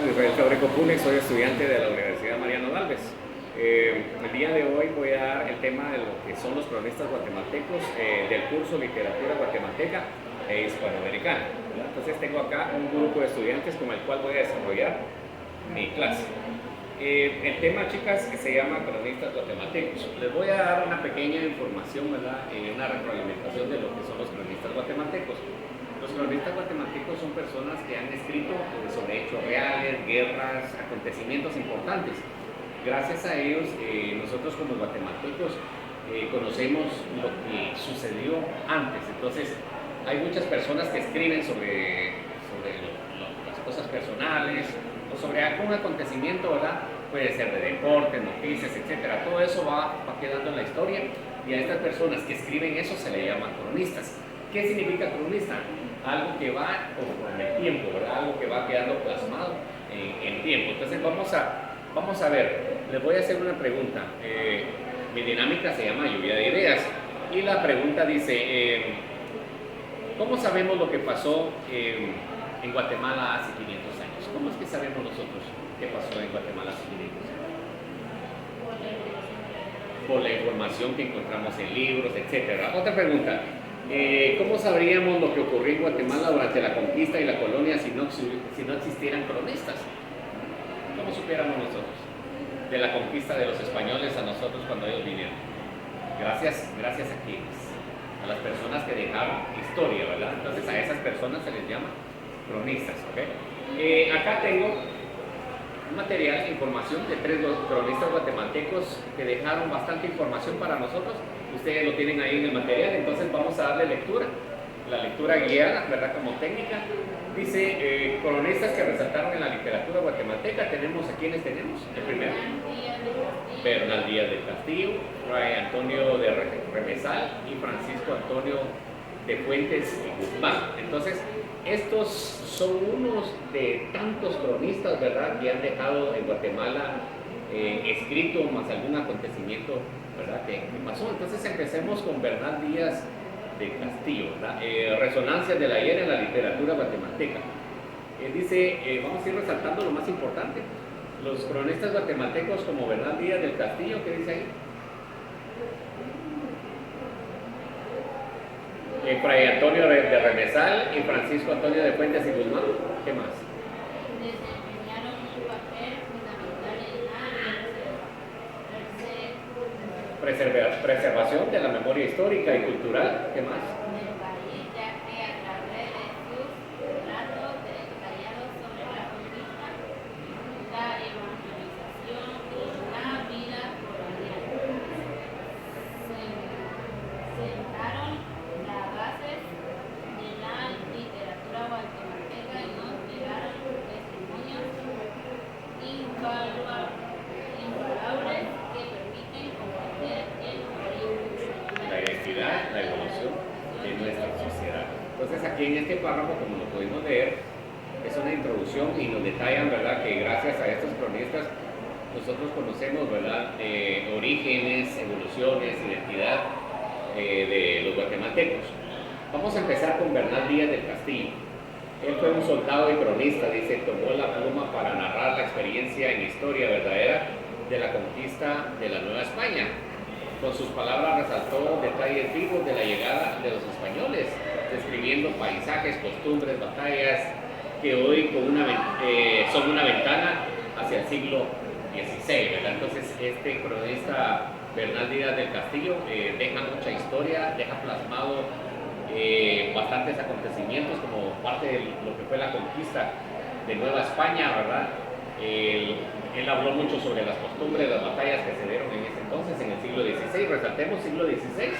Israel Teórico Púnez, soy estudiante de la Universidad Mariano Dalves. El día de hoy voy a dar el tema de lo que son los cronistas guatemaltecos del curso Literatura Guatemalteca e Hispanoamericana. Entonces tengo acá un grupo de estudiantes con el cual voy a desarrollar mi clase. El tema, chicas, se llama cronistas guatemaltecos. Les voy a dar una pequeña información, ¿verdad? Una retroalimentación de lo que son los cronistas guatemaltecos. Los cronistas guatemaltecos son personas que han escrito sobre hechos reales, guerras, acontecimientos importantes. Gracias a ellos, nosotros como guatemaltecos conocemos lo que sucedió antes. Entonces, hay muchas personas que escriben sobre las cosas personales o sobre algún acontecimiento, ¿verdad? Puede ser de deportes, noticias, etcétera. Todo eso va quedando en la historia y a estas personas que escriben eso se le llaman cronistas. ¿Qué significa cronista? Algo que va con el tiempo, ¿verdad? Algo que va quedando plasmado en tiempo. Entonces vamos a ver, les voy a hacer una pregunta. Mi dinámica se llama lluvia de ideas y la pregunta dice, ¿cómo sabemos lo que pasó en Guatemala hace 500 años? ¿Cómo es que sabemos nosotros qué pasó en Guatemala hace 500 años? Por la información que encontramos en libros, etc. Otra pregunta. ¿Cómo sabríamos lo que ocurrió en Guatemala durante la conquista y la colonia si no existieran cronistas? ¿Cómo supiéramos nosotros de la conquista de los españoles a nosotros cuando ellos vinieron? Gracias a quienes, a las personas que dejaron historia, ¿verdad? Entonces a esas personas se les llama cronistas, ¿ok? Acá tengo un material, información de 3 cronistas guatemaltecos que dejaron bastante información para nosotros. Ustedes lo tienen ahí en el material, entonces vamos a darle lectura. La lectura guiada, ¿verdad? Como técnica. Dice, cronistas que resaltaron en la literatura guatemalteca. ¿A quiénes tenemos? El primero. Bernal Díaz del Castillo, Fray Antonio de Remesal y Francisco Antonio de Fuentes y Guzmán. Entonces, estos son unos de tantos cronistas, ¿verdad?, que han dejado en Guatemala escrito más algún acontecimiento, ¿verdad?, que pasó. Entonces empecemos con Bernal Díaz del Castillo, ¿verdad? Resonancias del ayer en la literatura guatemalteca. Dice, vamos a ir resaltando lo más importante. Los cronistas guatemaltecos como Bernal Díaz del Castillo, ¿qué dice ahí? Fray Antonio de Remesal y Francisco Antonio de Fuentes y Guzmán. ¿Qué más? Desempeñaron un papel fundamental en la Preservación de la memoria histórica y cultural. ¿Qué más? del país, ya que a través de sus relatos detallados sobre la conquista, la evangelización y la vida colonial, sentaron las bases de la literatura guatemalteca y nos dejaron testimonios invalables que permiten comprender el origen, La identidad, la evolución de nuestra sociedad. Entonces aquí en este párrafo, como lo pudimos leer, es una introducción y nos detallan, ¿verdad?, que gracias a estos cronistas nosotros conocemos, ¿verdad?, orígenes, evoluciones, identidad de los guatemaltecos. Vamos a empezar con Bernal Díaz del Castillo. Él fue un soldado y cronista, dice, tomó la pluma para narrar la experiencia en historia verdadera de la conquista de la Nueva España. Con sus palabras resaltó detalles vivos de la llegada de los españoles, describiendo paisajes, costumbres, batallas, que hoy son una ventana hacia el siglo XVI, ¿verdad? Entonces este cronista Bernal Díaz del Castillo deja mucha historia, deja plasmado bastantes acontecimientos como parte de lo que fue la conquista de Nueva España, ¿verdad? Él habló mucho sobre las costumbres, las batallas que se dieron en ese entonces, en el siglo XVI. Resaltemos siglo XVI.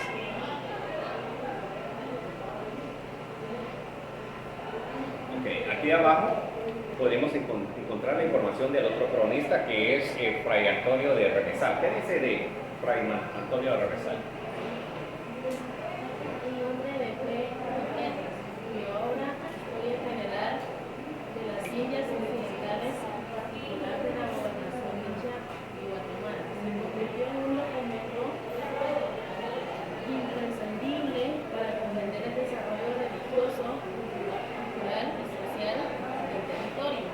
Ok, aquí abajo podemos encontrar la información del otro cronista que es Fray Antonio de Remesal. ¿Qué dice de Fray Antonio de Remesal? un hombre de fe y letras, cuya obra, Historia General de las Indias Occidentales, en particular de la gobernación dicha y Guatemala, se convirtió en un documento imprescindible para comprender el desarrollo religioso, cultural y social del territorio.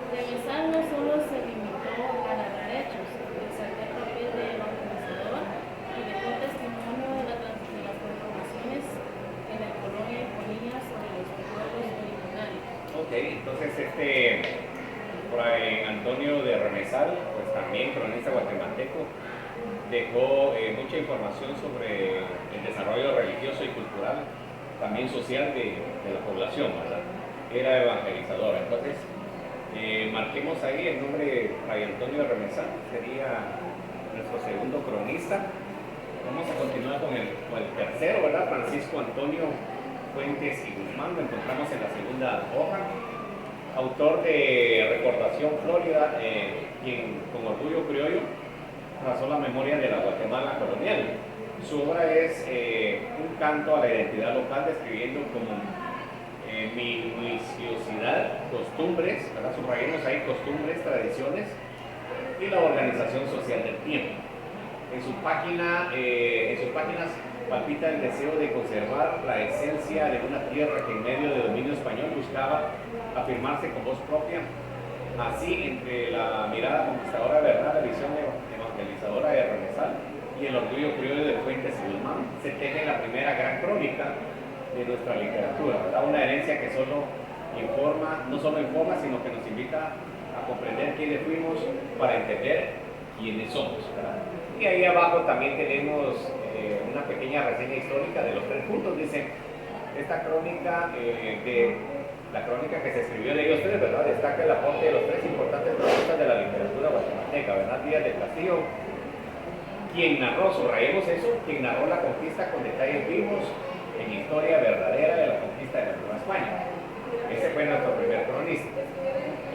Debe no solo se limitó a narrar hechos, resaltó el papel de evangelizador y dejó testimonio de las transformaciones que la colonia imponía sobre los pueblos originarios. Ok, entonces Fray Antonio de Remesal, pues también cronista guatemalteco, dejó mucha información sobre el desarrollo religioso y cultural, también social de la población, ¿verdad? Era evangelizador. Entonces, marquemos ahí el nombre de Fray Antonio de Remesal, sería nuestro segundo cronista. Vamos a continuar con el tercero, ¿verdad? Francisco Antonio Fuentes y Guzmán, lo encontramos en la segunda hoja. Autor de Recordación Florida, quien con orgullo criollo trazó la memoria de la Guatemala colonial. Su obra es un canto a la identidad local, describiendo como minuciosidad, costumbres, ¿verdad? Subrayemos ahí costumbres, tradiciones y la organización social del tiempo. En sus páginas palpita el deseo de conservar la esencia de una tierra que en medio del dominio español buscaba afirmarse con voz propia. Así, entre la mirada conquistadora, ¿verdad?, la visión evangelizadora de Remesal y el orgullo criollo de Fuentes y Guzmán, se teje la primera gran crónica de nuestra literatura, ¿verdad? Una herencia que no solo informa, sino que nos invita a comprender quiénes fuimos para entender quiénes somos, ¿verdad? Y ahí abajo también tenemos una pequeña reseña histórica de los tres puntos. Dice, esta crónica, la crónica que se escribió de ellos tres, ¿verdad?, destaca el aporte de los tres importantes cronistas de la literatura guatemalteca, Bernal Díaz del Castillo, quien narró, subrayemos eso, quien narró la conquista con detalles vivos en historia verdadera de la conquista de la Nueva España. Ese fue nuestro primer cronista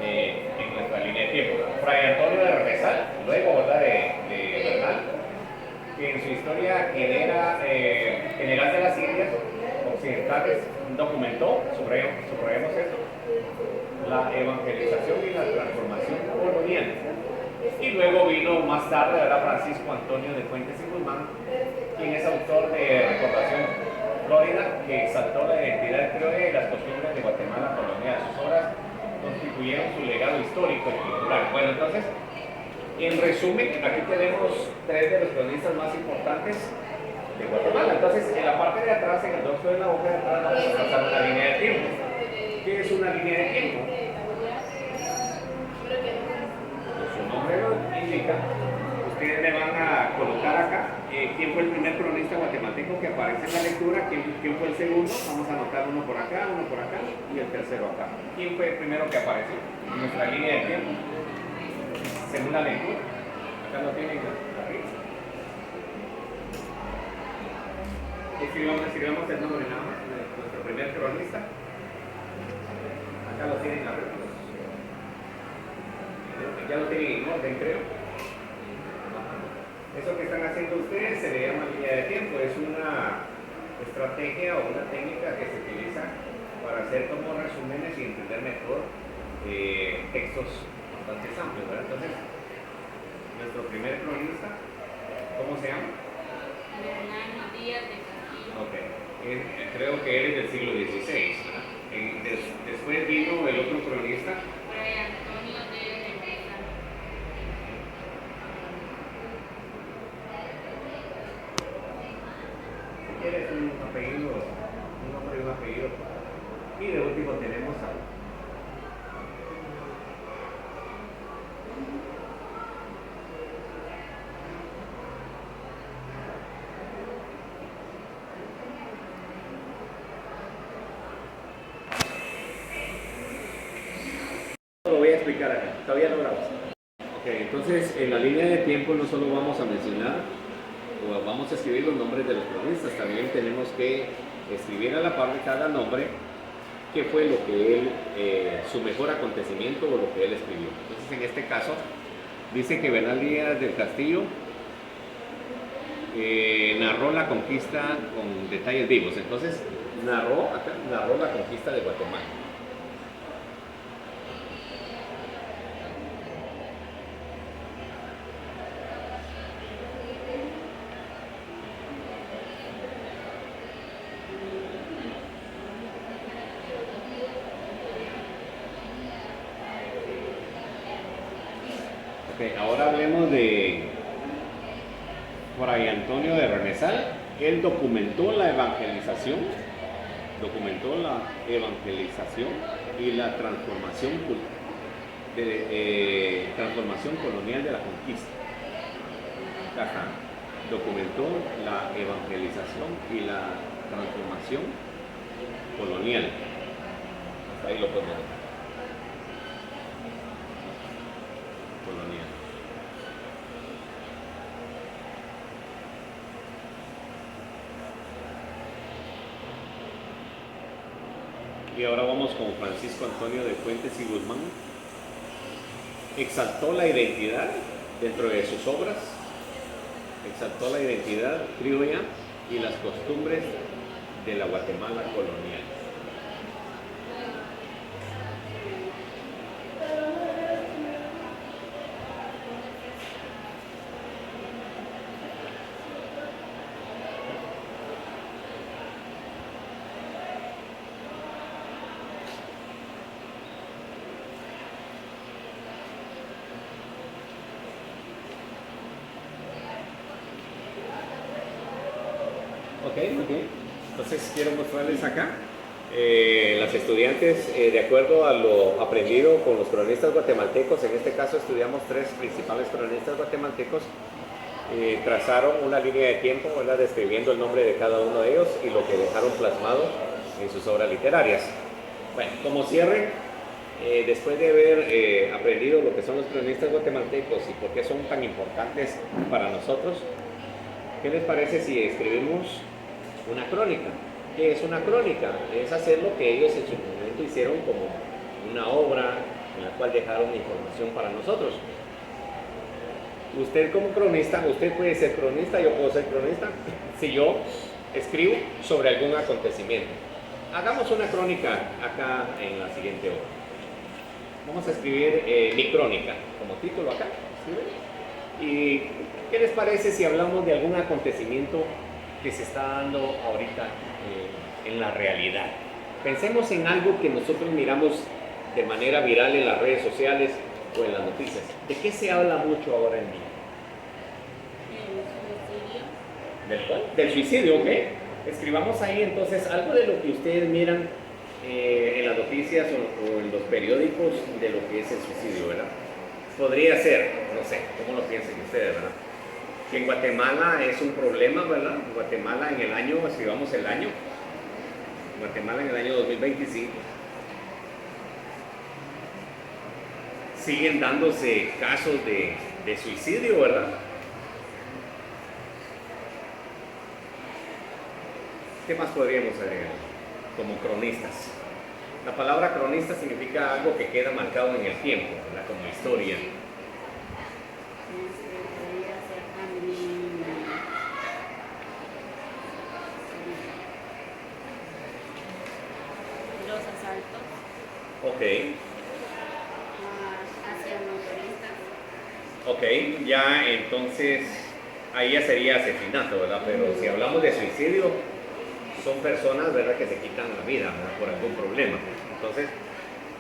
en nuestra línea de tiempo. Fray Antonio de Remesal, luego, ¿verdad?, de Bernal, que en su historia General de las Indias Occidentales documentó, subrayemos eso, la evangelización y la transformación colonial. Y luego vino más tarde, ¿verdad?, Francisco Antonio de Fuentes y Guzmán, quien es autor de Recordación Florida, que exaltó la identidad criolla y las costumbres de Guatemala colonial. Sus obras constituyeron su legado histórico y cultural. Bueno, entonces, en resumen, aquí tenemos tres de los cronistas más importantes de Guatemala. Entonces, en la parte de atrás, en el dorso de la hoja de atrás, vamos a trazar una línea de tiempo. ¿Qué es una línea de tiempo? Pues su nombre lo indica. Ustedes le van a colocar acá quién fue el primer cronista guatemalteco que aparece en la lectura, quién fue el segundo. Vamos a anotar uno por acá y el tercero acá. ¿Quién fue el primero que apareció en nuestra línea de tiempo? Según la lectura. Acá lo tienen arriba. Escribamos el nombre nada más de nuestro primer cronista. Acá lo tienen arriba. Ya lo tienen en orden, creo. Eso que están haciendo ustedes se le llama línea de tiempo. Es una estrategia o una técnica que se utiliza para hacer como resúmenes y entender mejor textos bastante amplios, ¿verdad? Entonces, nuestro primer cronista, ¿cómo se llama? Bernal Díaz del Castillo. Ok, creo que él es del siglo XVI. Después vino el otro cronista, Fray Antonio de Remesal. si quieres un apellido, un nombre y un apellido. Y de último tenemos a lo voy a explicar acá, todavía no grabamos. Ok, entonces en la línea de tiempo no solo vamos a mencionar o vamos a escribir los nombres de los cronistas, también tenemos que escribir a la par de cada nombre qué fue lo que él, su mejor acontecimiento o lo que él escribió. Entonces en este caso dice que Bernal Díaz del Castillo narró la conquista con detalles vivos. Entonces narró la conquista de Guatemala. Ok, ahora hablemos de Fray Antonio de Renesal. Él documentó la evangelización y la transformación colonial de la conquista. Ajá. Documentó la evangelización y la transformación colonial. Hasta ahí lo podemos ver. Colonial. Y ahora vamos con Francisco Antonio de Fuentes y Guzmán. Exaltó la identidad dentro de sus obras, exaltó la identidad criolla y las costumbres de la Guatemala colonial. Ok. Entonces quiero mostrarles acá las estudiantes, de acuerdo a lo aprendido con los cronistas guatemaltecos. En este caso estudiamos 3 principales cronistas guatemaltecos. Trazaron una línea de tiempo, ¿verdad?, describiendo el nombre de cada uno de ellos y lo que dejaron plasmado en sus obras literarias. Bueno, como cierre, después de haber aprendido lo que son los cronistas guatemaltecos y por qué son tan importantes para nosotros, ¿qué les parece si escribimos una crónica? ¿Qué es una crónica? Es hacer lo que ellos en su momento hicieron como una obra en la cual dejaron información para nosotros. Usted como cronista, usted puede ser cronista, yo puedo ser cronista, si yo escribo sobre algún acontecimiento. Hagamos una crónica acá en la siguiente obra. Vamos a escribir mi crónica como título acá. ¿Y qué les parece si hablamos de algún acontecimiento que se está dando ahorita en la realidad? Pensemos en algo que nosotros miramos de manera viral en las redes sociales o en las noticias. ¿De qué se habla mucho ahora en día? El suicidio. ¿Del cuál? Del suicidio, ¿ok? Escribamos ahí entonces algo de lo que ustedes miran en las noticias o en los periódicos de lo que es el suicidio, ¿verdad? Podría ser, no sé, ¿cómo lo piensan ustedes, verdad? Que en Guatemala es un problema, ¿verdad? Guatemala en el año, escribamos el año, Guatemala en el año 2025, siguen dándose casos de suicidio, ¿verdad? ¿Qué más podríamos agregar como cronistas? La palabra cronista significa algo que queda marcado en el tiempo, ¿verdad? Como historia. Podría ser también los asaltos Ok, hacia motoristas. ok, ya entonces ahí ya sería asesinato, ¿verdad? Pero si hablamos de suicidio, son personas, ¿verdad?, que se quitan la vida, ¿verdad?, por algún problema. Entonces,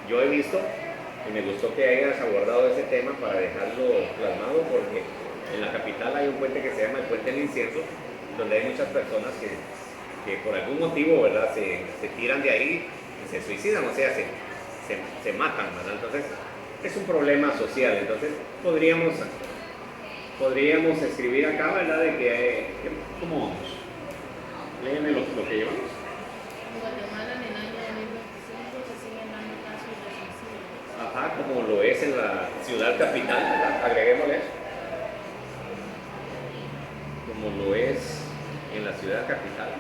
yo he visto y me gustó que hayas abordado ese tema para dejarlo plasmado, porque en la capital hay un puente que se llama el Puente del Incienso, donde hay muchas personas que por algún motivo, ¿verdad?, se tiran de ahí y se suicidan, o sea, se matan, ¿verdad? Entonces, es un problema social. Entonces, podríamos escribir acá, ¿verdad?, de que, ¿cómo vamos? Léeme lo que llevamos. En Guatemala en el año 2025 se siguen dando casos de suicidio. Ajá, como lo es en la ciudad capital, ¿verdad? Agreguémosle eso. Como lo es en la ciudad capital.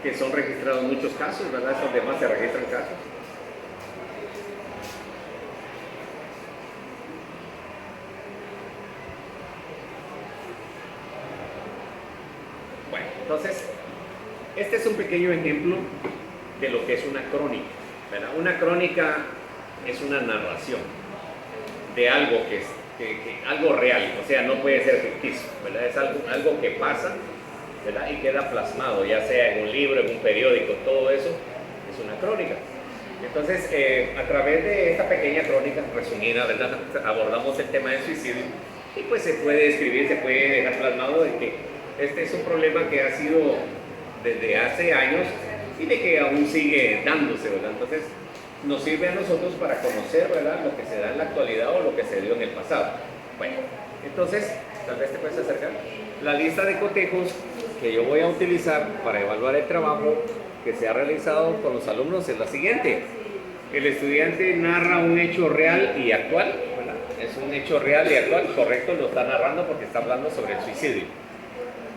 Que son registrados muchos casos, ¿verdad? Es donde más se registran casos. Bueno, entonces, este es un pequeño ejemplo de lo que es una crónica, ¿verdad? Una crónica es una narración de algo que algo real, o sea, no puede ser ficticio, ¿verdad? Es algo que pasa, ¿verdad? Y queda plasmado, ya sea en un libro, en un periódico, todo eso es una crónica. Entonces, a través de esta pequeña crónica resumida, ¿verdad? Abordamos el tema del suicidio y pues se puede escribir, se puede dejar plasmado de que este es un problema que ha sido desde hace años y de que aún sigue dándose, ¿verdad? Entonces, nos sirve a nosotros para conocer, ¿verdad?, lo que se da en la actualidad o lo que se dio en el pasado. Bueno, entonces, tal vez te puedes acercar. La lista de cotejos que yo voy a utilizar para evaluar el trabajo que se ha realizado con los alumnos es la siguiente. El estudiante narra un hecho real y actual, ¿verdad? Es un hecho real y actual, correcto, lo está narrando porque está hablando sobre el suicidio.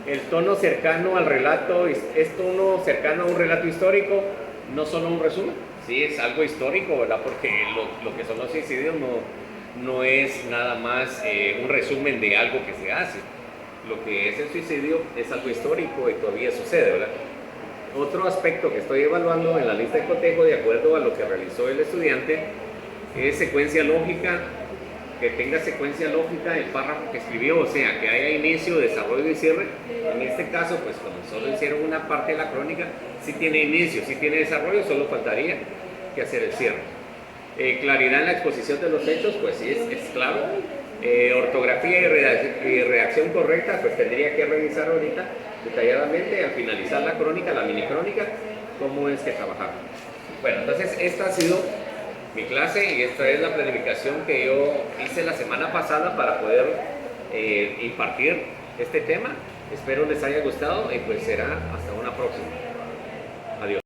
El tono cercano al relato, es tono cercano a un relato histórico, no solo un resumen, sí, es algo histórico, ¿verdad? Porque lo que son los suicidios no es nada más un resumen de algo que se hace. Lo que es el suicidio es algo histórico y todavía sucede, ¿verdad? Otro aspecto que estoy evaluando en la lista de cotejo, de acuerdo a lo que realizó el estudiante, es secuencia lógica, que tenga secuencia lógica el párrafo que escribió, o sea, que haya inicio, desarrollo y cierre. En este caso, pues como solo hicieron una parte de la crónica, sí tiene inicio, sí tiene desarrollo, solo faltaría que hacer el cierre. Claridad en la exposición de los hechos, pues sí, es claro. Ortografía y redacción correcta, pues tendría que revisar ahorita detalladamente al finalizar la crónica, la mini crónica, cómo es que trabajar. Bueno, entonces esta ha sido mi clase y esta es la planificación que yo hice la semana pasada para poder impartir este tema. Espero les haya gustado y pues será hasta una próxima. Adiós.